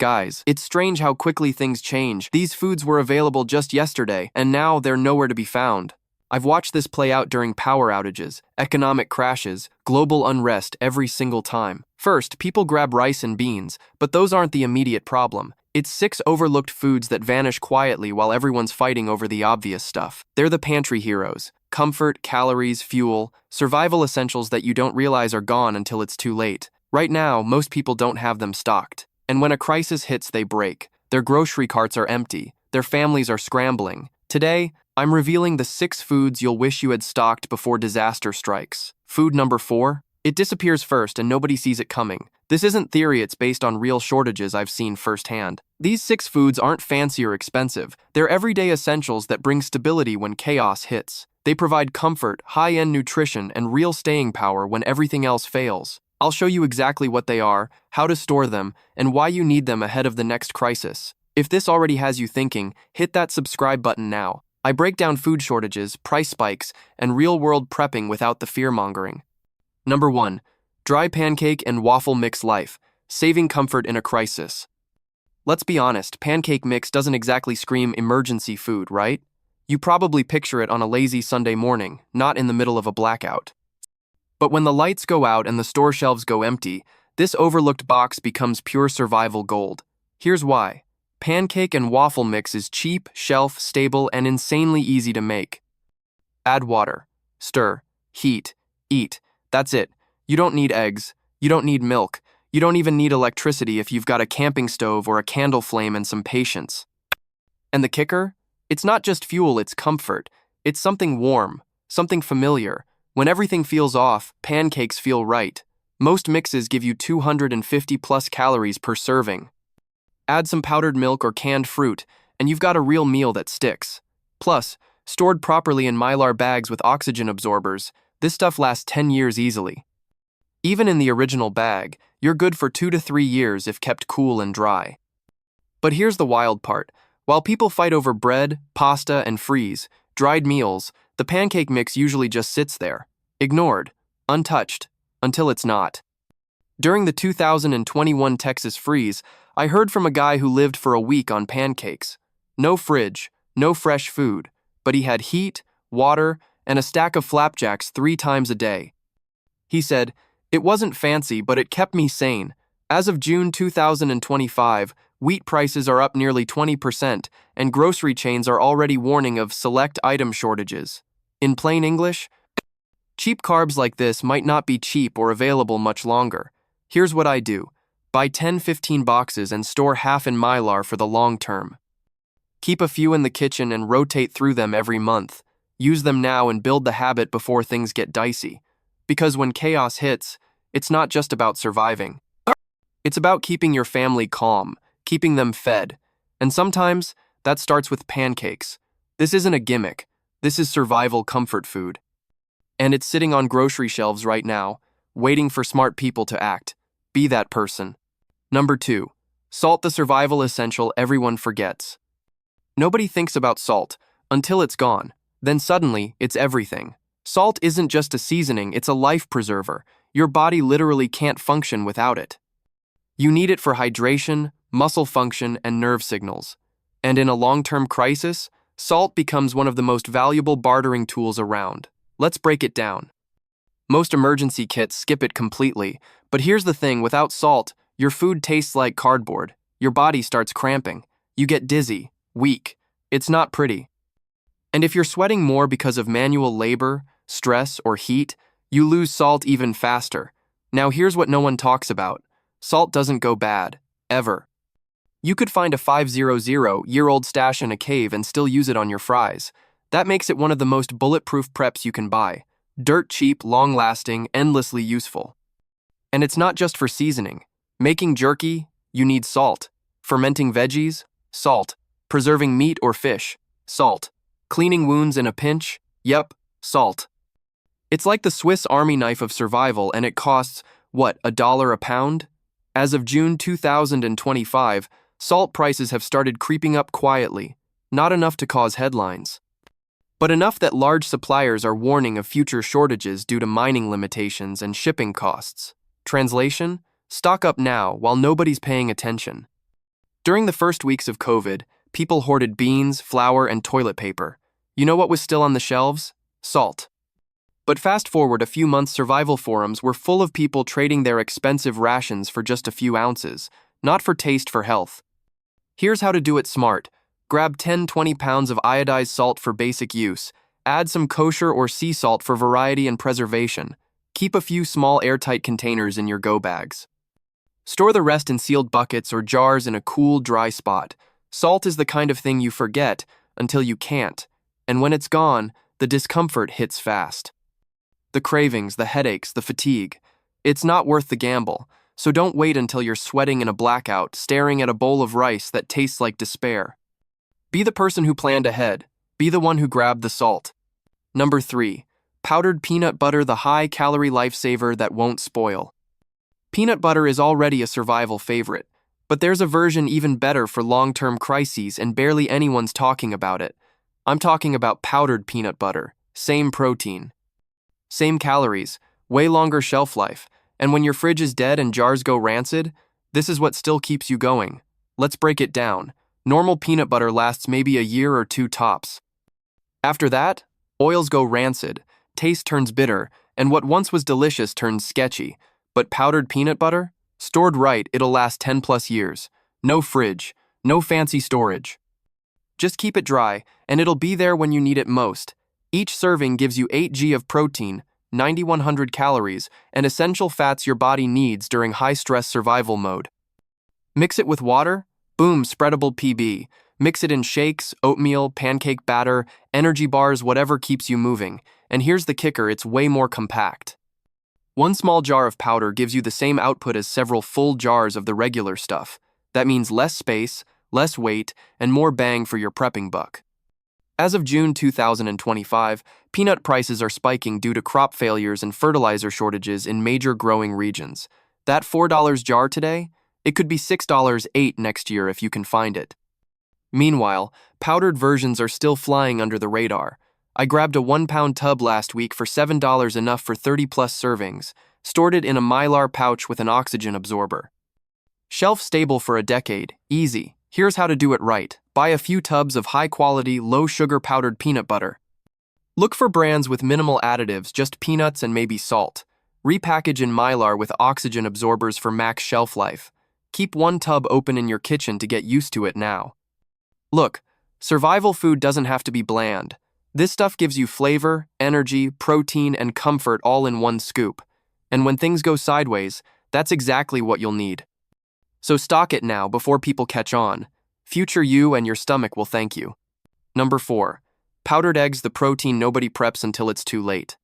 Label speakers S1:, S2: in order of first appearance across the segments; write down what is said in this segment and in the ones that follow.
S1: Guys, it's strange how quickly things change. These foods were available just yesterday, and now they're nowhere to be found. I've watched this play out during power outages, economic crashes, global unrest every single time. First, people grab rice and beans, but those aren't the immediate problem. It's 6 overlooked foods that vanish quietly while everyone's fighting over the obvious stuff. They're the pantry heroes. Comfort, calories, fuel, survival essentials that you don't realize are gone until it's too late. Right now, most people don't have them stocked. And when a crisis hits, they break. Their grocery carts are empty. Their families are scrambling. Today, I'm revealing the 6 foods you'll wish you had stocked before disaster strikes. Food number 4. It disappears first and nobody sees it coming. This isn't theory, it's based on real shortages I've seen firsthand. These 6 foods aren't fancy or expensive. They're everyday essentials that bring stability when chaos hits. They provide comfort, high-end nutrition, and real staying power when everything else fails. I'll show you exactly what they are, how to store them, and why you need them ahead of the next crisis. If this already has you thinking, hit that subscribe button now. I break down food shortages, price spikes, and real-world prepping without the fear-mongering. Number 1. Dry pancake and waffle mix life, saving comfort in a crisis. Let's be honest, pancake mix doesn't exactly scream emergency food, right? You probably picture it on a lazy Sunday morning, not in the middle of a blackout. But when the lights go out and the store shelves go empty, this overlooked box becomes pure survival gold. Here's why. Pancake and waffle mix is cheap, shelf, stable, and insanely easy to make. Add water, stir, heat, eat. That's it. You don't need eggs. You don't need milk. You don't even need electricity if you've got a camping stove or a candle flame and some patience. And the kicker? It's not just fuel, it's comfort. It's something warm, something familiar. When everything feels off, pancakes feel right. Most mixes give you 250 plus calories per serving. Add some powdered milk or canned fruit, and you've got a real meal that sticks. Plus, stored properly in Mylar bags with oxygen absorbers, this stuff lasts 10 years easily. Even in the original bag, you're good for 2 to 3 years if kept cool and dry. But here's the wild part. While people fight over bread, pasta, and freeze, dried meals, the pancake mix usually just sits there, ignored, untouched, until it's not. During the 2021 Texas freeze, I heard from a guy who lived for a week on pancakes. No fridge, no fresh food, but he had heat, water, and a stack of flapjacks 3 times a day. He said, "It wasn't fancy, but it kept me sane. As of June 2025, wheat prices are up nearly 20%, and grocery chains are already warning of select item shortages. In plain English, cheap carbs like this might not be cheap or available much longer. Here's what I do. Buy 10-15 boxes and store half in Mylar for the long term. Keep a few in the kitchen and rotate through them every month. Use them now and build the habit before things get dicey. Because when chaos hits, it's not just about surviving. It's about keeping your family calm, keeping them fed. And sometimes, that starts with pancakes. This isn't a gimmick. This is survival comfort food. And it's sitting on grocery shelves right now, waiting for smart people to act. Be that person. Number 2. Salt, the survival essential everyone forgets. Nobody thinks about salt until it's gone. Then suddenly, it's everything. Salt isn't just a seasoning, it's a life preserver. Your body literally can't function without it. You need it for hydration, muscle function, and nerve signals. And in a long-term crisis, salt becomes one of the most valuable bartering tools around. Let's break it down. Most emergency kits skip it completely, but here's the thing, without salt, your food tastes like cardboard. Your body starts cramping. You get dizzy, weak. It's not pretty. And if you're sweating more because of manual labor, stress, or heat, you lose salt even faster. Now here's what no one talks about. Salt doesn't go bad, ever. You could find a 500-year-old stash in a cave and still use it on your fries. That makes it one of the most bulletproof preps you can buy. Dirt cheap, long-lasting, endlessly useful. And it's not just for seasoning. Making jerky, you need salt. Fermenting veggies, salt. Preserving meat or fish, salt. Cleaning wounds in a pinch, yep, salt. It's like the Swiss Army knife of survival, and it costs, what, $1 a pound? As of June 2025, salt prices have started creeping up quietly, not enough to cause headlines, but enough that large suppliers are warning of future shortages due to mining limitations and shipping costs. Translation? Stock up now while nobody's paying attention. During the first weeks of COVID, people hoarded beans, flour, and toilet paper. You know what was still on the shelves? Salt. But fast forward a few months, survival forums were full of people trading their expensive rations for just a few ounces, not for taste, for health. Here's how to do it smart. Grab 10-20 pounds of iodized salt for basic use. Add some kosher or sea salt for variety and preservation. Keep a few small airtight containers in your go bags. Store the rest in sealed buckets or jars in a cool, dry spot. Salt is the kind of thing you forget until you can't, and when it's gone, the discomfort hits fast. The cravings, the headaches, the fatigue. It's not worth the gamble, so don't wait until you're sweating in a blackout, staring at a bowl of rice that tastes like despair. Be the person who planned ahead. Be the one who grabbed the salt. Number 3. Powdered peanut butter, the high-calorie lifesaver that won't spoil. Peanut butter is already a survival favorite, but there's a version even better for long-term crises, and barely anyone's talking about it. I'm talking about powdered peanut butter. Same protein, same calories, way longer shelf life, and when your fridge is dead and jars go rancid, this is what still keeps you going. Let's break it down. Normal peanut butter lasts maybe a year or two tops. After that, oils go rancid, taste turns bitter, and what once was delicious turns sketchy. But powdered peanut butter? Stored right, it'll last 10 plus years. No fridge, no fancy storage. Just keep it dry, and it'll be there when you need it most. Each serving gives you 8 g of protein, 9,100 calories, and essential fats your body needs during high-stress survival mode. Mix it with water? Boom, spreadable PB. Mix it in shakes, oatmeal, pancake batter, energy bars, whatever keeps you moving. And here's the kicker, it's way more compact. One small jar of powder gives you the same output as several full jars of the regular stuff. That means less space, less weight, and more bang for your prepping buck. As of June 2025, peanut prices are spiking due to crop failures and fertilizer shortages in major growing regions. That $4 jar today? It could be $6.08 next year if you can find it. Meanwhile, powdered versions are still flying under the radar. I grabbed a 1-pound tub last week for $7, enough for 30-plus servings, stored it in a Mylar pouch with an oxygen absorber. Shelf-stable for a decade, easy. Here's how to do it right. Buy a few tubs of high-quality, low-sugar powdered peanut butter. Look for brands with minimal additives, just peanuts and maybe salt. Repackage in Mylar with oxygen absorbers for max shelf life. Keep one tub open in your kitchen to get used to it now. Look, survival food doesn't have to be bland. This stuff gives you flavor, energy, protein, and comfort all in one scoop. And when things go sideways, that's exactly what you'll need. So stock it now before people catch on. Future you and your stomach will thank you. Number 4. Powdered eggs, the protein nobody preps until it's too late.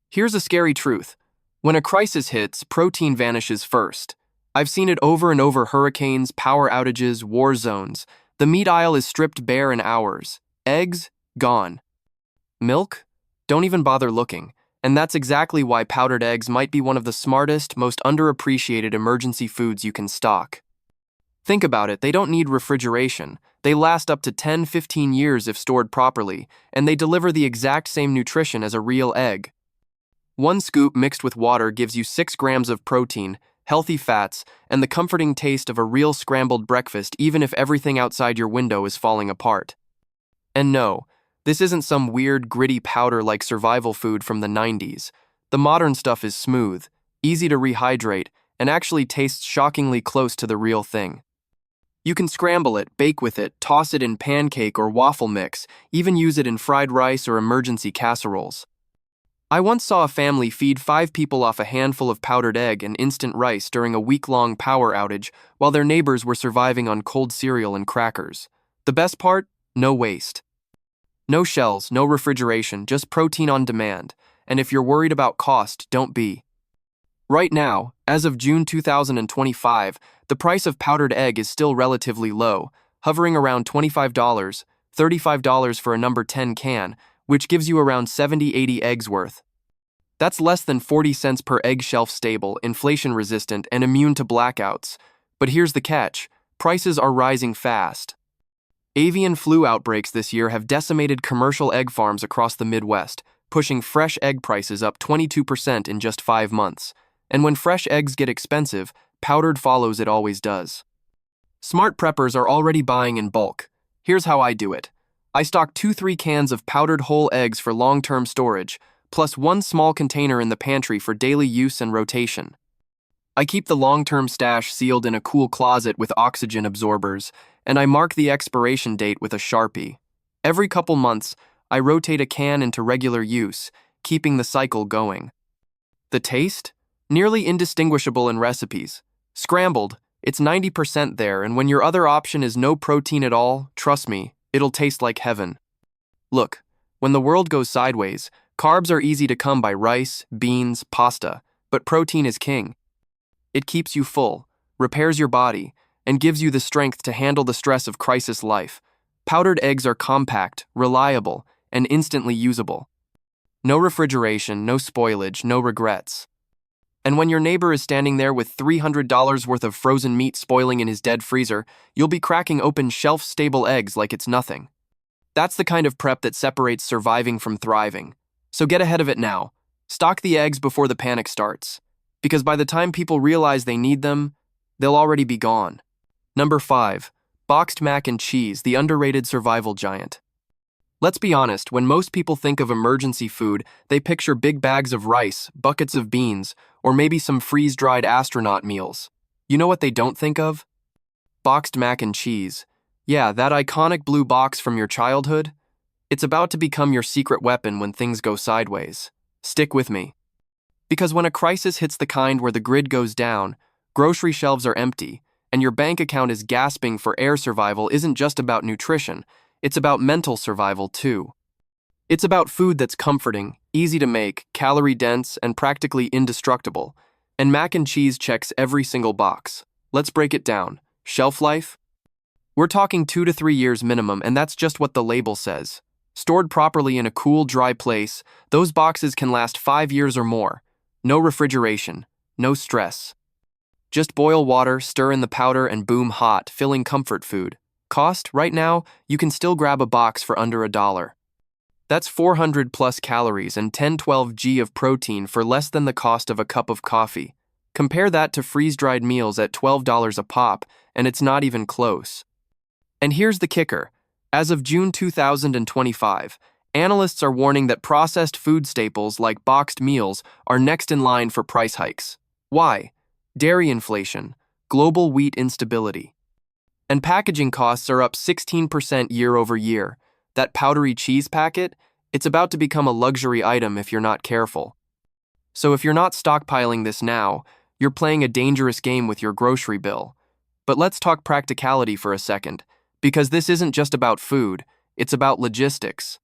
S1: Here's a scary truth. When a crisis hits, protein vanishes first. I've seen it over and over: hurricanes, power outages, war zones. The meat aisle is stripped bare in hours. Eggs? Gone. Milk? Don't even bother looking. And that's exactly why powdered eggs might be one of the smartest, most underappreciated emergency foods you can stock. Think about it, they don't need refrigeration. They last up to 10-15 years if stored properly, and they deliver the exact same nutrition as a real egg. One scoop mixed with water gives you 6 grams of protein, healthy fats, and the comforting taste of a real scrambled breakfast, even if everything outside your window is falling apart. And no, this isn't some weird, gritty powder like survival food from the 90s. The modern stuff is smooth, easy to rehydrate, and actually tastes shockingly close to the real thing. You can scramble it, bake with it, toss it in pancake or waffle mix, even use it in fried rice or emergency casseroles. I once saw a family feed 5 people off a handful of powdered egg and instant rice during a week-long power outage while their neighbors were surviving on cold cereal and crackers. The best part? No waste. No shells, no refrigeration, just protein on demand. And if you're worried about cost, don't be. Right now, as of June 2025, the price of powdered egg is still relatively low, hovering around $25, $35 for a number 10 can, which gives you around 70-80 eggs worth. That's less than 40 cents per egg, shelf stable, inflation resistant, and immune to blackouts. But here's the catch: prices are rising fast. Avian flu outbreaks this year have decimated commercial egg farms across the Midwest, pushing fresh egg prices up 22% in just 5 months. And when fresh eggs get expensive, powdered follows, it always does. Smart preppers are already buying in bulk. Here's how I do it. I stock 2-3 cans of powdered whole eggs for long-term storage, plus one small container in the pantry for daily use and rotation. I keep the long-term stash sealed in a cool closet with oxygen absorbers, and I mark the expiration date with a Sharpie. Every couple months, I rotate a can into regular use, keeping the cycle going. The taste? Nearly indistinguishable in recipes. Scrambled, it's 90% there, and when your other option is no protein at all, trust me, it'll taste like heaven. Look, when the world goes sideways, carbs are easy to come by: rice, beans, pasta, but protein is king. It keeps you full, repairs your body, and gives you the strength to handle the stress of crisis life. Powdered eggs are compact, reliable, and instantly usable. No refrigeration, no spoilage, no regrets. And when your neighbor is standing there with $300 worth of frozen meat spoiling in his dead freezer, you'll be cracking open shelf-stable eggs like it's nothing. That's the kind of prep that separates surviving from thriving. So get ahead of it now. Stock the eggs before the panic starts. Because by the time people realize they need them, they'll already be gone. Number 5. Boxed mac and cheese, the underrated survival giant. Let's be honest, when most people think of emergency food, they picture big bags of rice, buckets of beans, or maybe some freeze-dried astronaut meals. You know what they don't think of? Boxed mac and cheese. Yeah, that iconic blue box from your childhood? It's about to become your secret weapon when things go sideways. Stick with me. Because when a crisis hits the kind where the grid goes down, grocery shelves are empty, and your bank account is gasping for air, survival isn't just about nutrition, it's about mental survival too. It's about food that's comforting, easy to make, calorie-dense, and practically indestructible. And mac and cheese checks every single box. Let's break it down. Shelf life? We're talking 2 to 3 years minimum, and that's just what the label says. Stored properly in a cool, dry place, those boxes can last 5 years or more. No refrigeration, no stress. Just boil water, stir in the powder, and boom, hot, filling comfort food. Cost? Right now, you can still grab a box for under $1. That's 400 plus calories and 10-12 g of protein for less than the cost of a cup of coffee. Compare that to freeze-dried meals at $12 a pop, and it's not even close. And here's the kicker. As of June 2025, analysts are warning that processed food staples like boxed meals are next in line for price hikes. Why? Dairy inflation, global wheat instability. And packaging costs are up 16% year over year. That powdery cheese packet, it's about to become a luxury item if you're not careful. So if you're not stockpiling this now, you're playing a dangerous game with your grocery bill. But let's talk practicality for a second, because this isn't just about food, it's about logistics.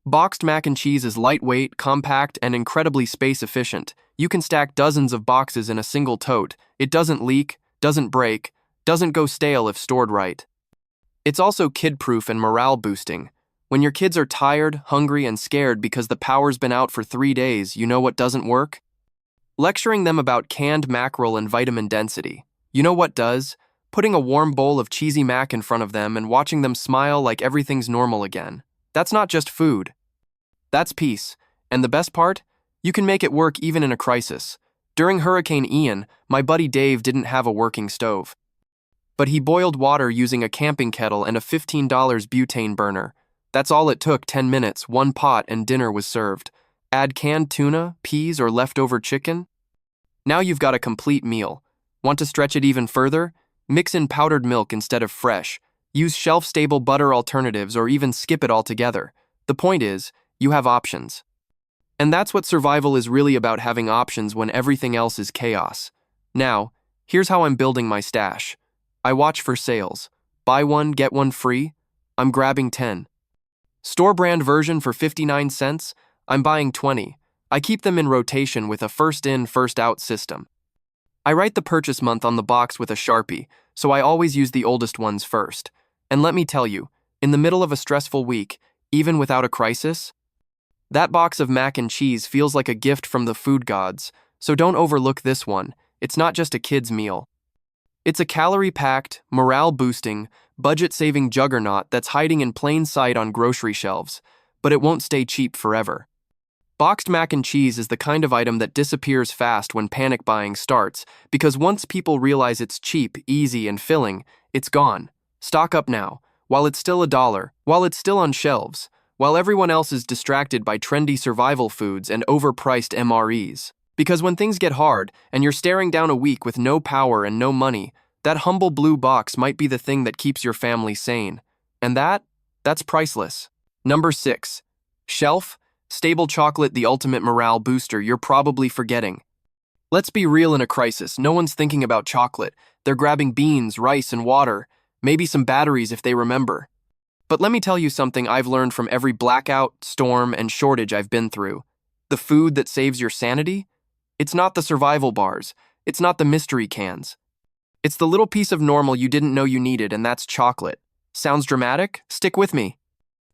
S1: Boxed mac and cheese is lightweight, compact, and incredibly space efficient. You can stack dozens of boxes in a single tote. It doesn't leak, doesn't break, doesn't go stale if stored right. It's also kid-proof and morale-boosting. When your kids are tired, hungry, and scared because the power's been out for 3 days, you know what doesn't work? Lecturing them about canned mackerel and vitamin density. You know what does? Putting a warm bowl of cheesy mac in front of them and watching them smile like everything's normal again. That's not just food. That's peace. And the best part? You can make it work even in a crisis. During Hurricane Ian, my buddy Dave didn't have a working stove. But he boiled water using a camping kettle and a $15 butane burner. That's all it took: 10 minutes, 1 pot, and dinner was served. Add canned tuna, peas, or leftover chicken. Now you've got a complete meal. Want to stretch it even further? Mix in powdered milk instead of fresh. Use shelf-stable butter alternatives or even skip it altogether. The point is, you have options. And that's what survival is really about, having options when everything else is chaos. Now, here's how I'm building my stash. I watch for sales. Buy one, get one free. I'm grabbing 10. Store brand version for 59 cents. I'm buying 20. I keep them in rotation with a first-in, first-out system. I write the purchase month on the box with a Sharpie, so I always use the oldest ones first. And let me tell you, in the middle of a stressful week, even without a crisis, that box of mac and cheese feels like a gift from the food gods. So don't overlook this one. It's not just a kid's meal. It's a calorie-packed, morale-boosting, budget-saving juggernaut that's hiding in plain sight on grocery shelves, but it won't stay cheap forever. Boxed mac and cheese is the kind of item that disappears fast when panic buying starts, because once people realize it's cheap, easy, and filling, It's gone. Stock up now, while it's still $1, while it's still on shelves, while everyone else is distracted by trendy survival foods and overpriced MREs. Because when things get hard and you're staring down a week with no power and no money, that humble blue box might be the thing that keeps your family sane. And that's priceless. Number 6. Shelf, stable chocolate, the ultimate morale booster you're probably forgetting. Let's be real, in a crisis, no one's thinking about chocolate. They're grabbing beans, rice, and water, maybe some batteries if they remember. But let me tell you something I've learned from every blackout, storm, and shortage I've been through. The food that saves your sanity? It's not the survival bars. It's not the mystery cans. It's the little piece of normal you didn't know you needed, and that's chocolate. Sounds dramatic? Stick with me.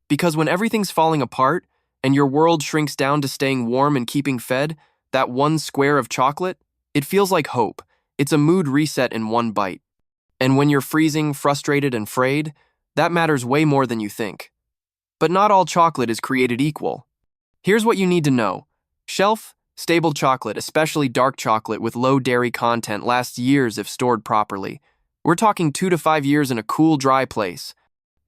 S1: Because when everything's falling apart, and your world shrinks down to staying warm and keeping fed, that one square of chocolate, it feels like hope. It's a mood reset in one bite. And when you're freezing, frustrated, and frayed, that matters way more than you think. But not all chocolate is created equal. Here's what you need to know. Shelf, stable chocolate, especially dark chocolate with low dairy content, lasts years if stored properly. We're talking 2 to 5 years in a cool, dry place.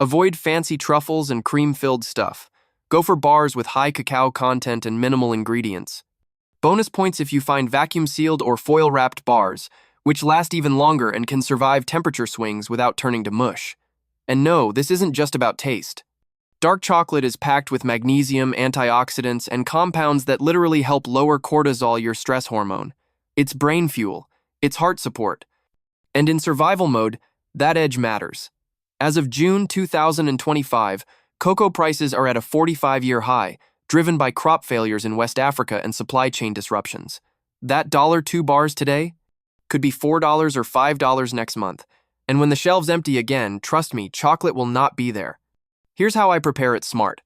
S1: Avoid fancy truffles and cream-filled stuff. Go for bars with high cacao content and minimal ingredients. Bonus points if you find vacuum-sealed or foil-wrapped bars, which last even longer and can survive temperature swings without turning to mush. And no, this isn't just about taste. Dark chocolate is packed with magnesium, antioxidants, and compounds that literally help lower cortisol, your stress hormone. It's brain fuel. It's heart support. And in survival mode, that edge matters. As of June 2025, cocoa prices are at a 45-year high, driven by crop failures in West Africa and supply chain disruptions. That $2 bars today could be $4 or $5 next month. And when the shelves empty again, trust me, chocolate will not be there. Here's how I prepare it smart.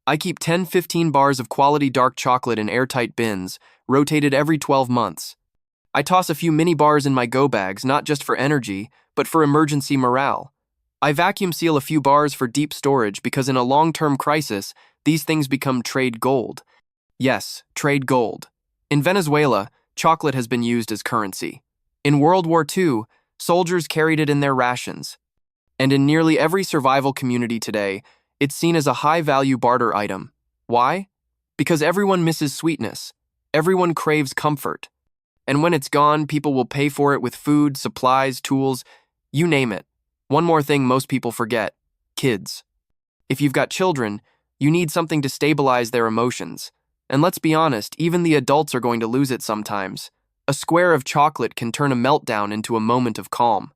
S1: I keep 10-15 bars of quality dark chocolate in airtight bins, rotated every 12 months. I toss a few mini bars in my go bags, not just for energy, but for emergency morale. I vacuum seal a few bars for deep storage because in a long-term crisis, these things become trade gold. Yes, trade gold. In Venezuela, chocolate has been used as currency. In World War II, soldiers carried it in their rations. And in nearly every survival community today, it's seen as a high-value barter item. Why? Because everyone misses sweetness. Everyone craves comfort. And when it's gone, people will pay for it with food, supplies, tools, you name it. One more thing most people forget: kids. If you've got children, you need something to stabilize their emotions. And let's be honest, even the adults are going to lose it sometimes. A square of chocolate can turn a meltdown into a moment of calm.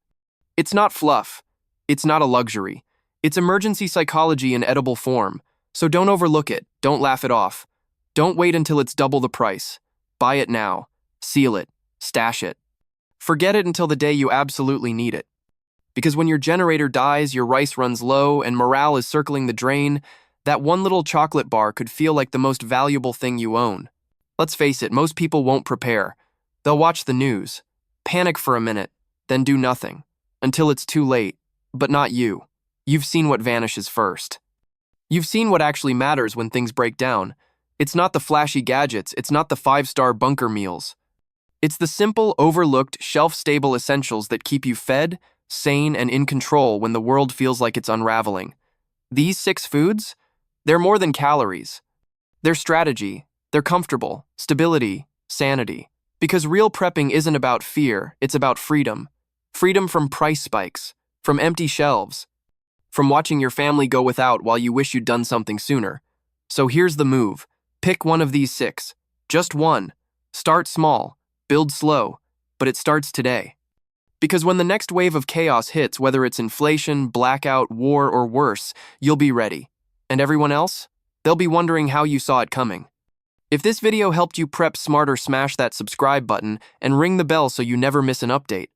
S1: It's not fluff. It's not a luxury. It's emergency psychology in edible form. So don't overlook it. Don't laugh it off. Don't wait until it's double the price. Buy it now. Seal it. Stash it. Forget it until the day you absolutely need it. Because when your generator dies, your rice runs low, and morale is circling the drain, that one little chocolate bar could feel like the most valuable thing you own. Let's face it, most people won't prepare. They'll watch the news, panic for a minute, then do nothing. Until it's too late. But not you. You've seen what vanishes first. You've seen what actually matters when things break down. It's not the flashy gadgets, it's not the 5-star bunker meals. It's the simple, overlooked, shelf-stable essentials that keep you fed, sane, and in control when the world feels like it's unraveling. These 6 foods? They're more than calories. They're strategy. They're comfortable, stability, sanity. Because real prepping isn't about fear, it's about freedom. Freedom from price spikes, from empty shelves, from watching your family go without while you wish you'd done something sooner. So here's the move. Pick one of these 6. Just one. Start small. Build slow. But it starts today. Because when the next wave of chaos hits, whether it's inflation, blackout, war, or worse, you'll be ready. And everyone else? They'll be wondering how you saw it coming. If this video helped you prep smarter, smash that subscribe button and ring the bell so you never miss an update.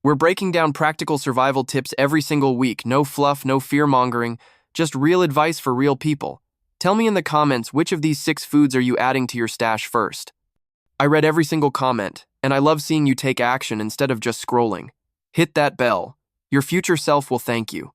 S1: We're breaking down practical survival tips every single week. No fluff, no fear-mongering, just real advice for real people. Tell me in the comments which of these 6 foods are you adding to your stash first. I read every single comment, and I love seeing you take action instead of just scrolling. Hit that bell. Your future self will thank you.